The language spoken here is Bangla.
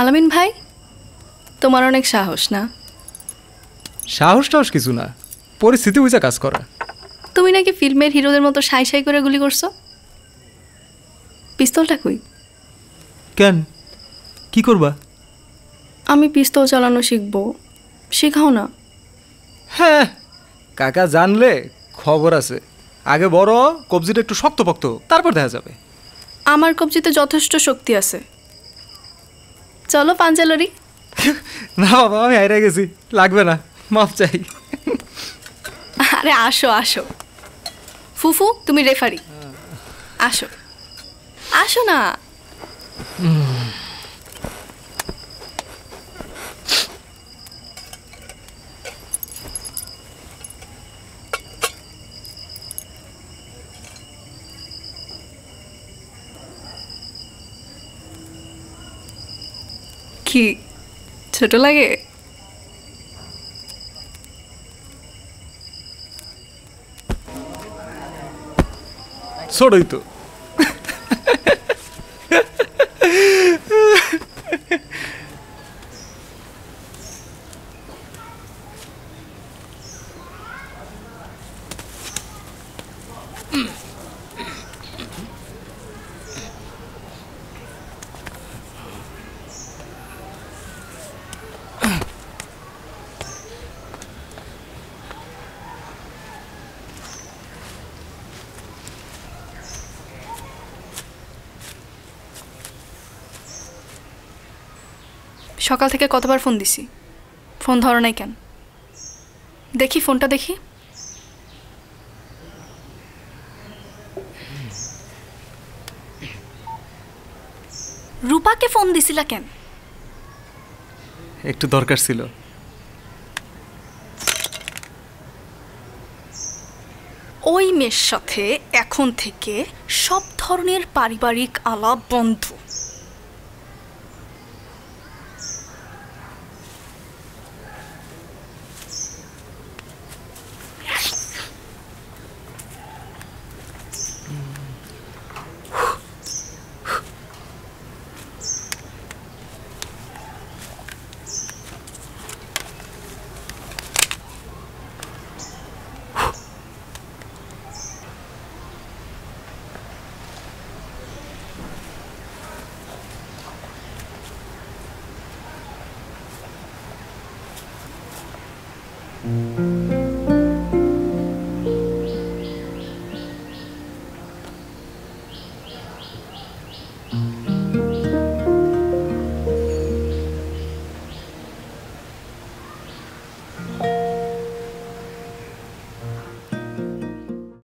আলামিন ভাই, তোমার অনেক সাহস না? সাহস টাহস কিছু না, পরিস্থিতি বুঝে কাজ করা। তুমি নাকি ফিল্মের হিরোদের মতো সাই সাই করে গুলি করছো। পিস্তলটা কই? কেন, কি করবা? আমি পিস্তল চালানো শিখবো, শেখাও না? হ্যাঁ, কাকা জানলে খবর আছে। আগে বড় কবজিটা একটু শক্তপোক্ত, তারপর দেখা যাবে। আমার কবজিতে যথেষ্ট শক্তি আছে, চলো পাঞ্জালরি। না বাবা, আমি হাইরে গেছি, লাগবে না, মাফ চাই। আরে আসো আসো, ফুফু তুমি রেফারি, আসো আসো না। কি ছোট লাগে? ছোটই তো। সকাল থেকে কতবার ফোন দিছি, ফোন ধরো নাই কেন? দেখি ফোনটা দেখি। রূপাকে ফোন দিছিলা কেন? একটু দরকার ছিল। ওই মেয়ের সাথে এখন থেকে সব ধরনের পারিবারিক আলাপ বন্ধ।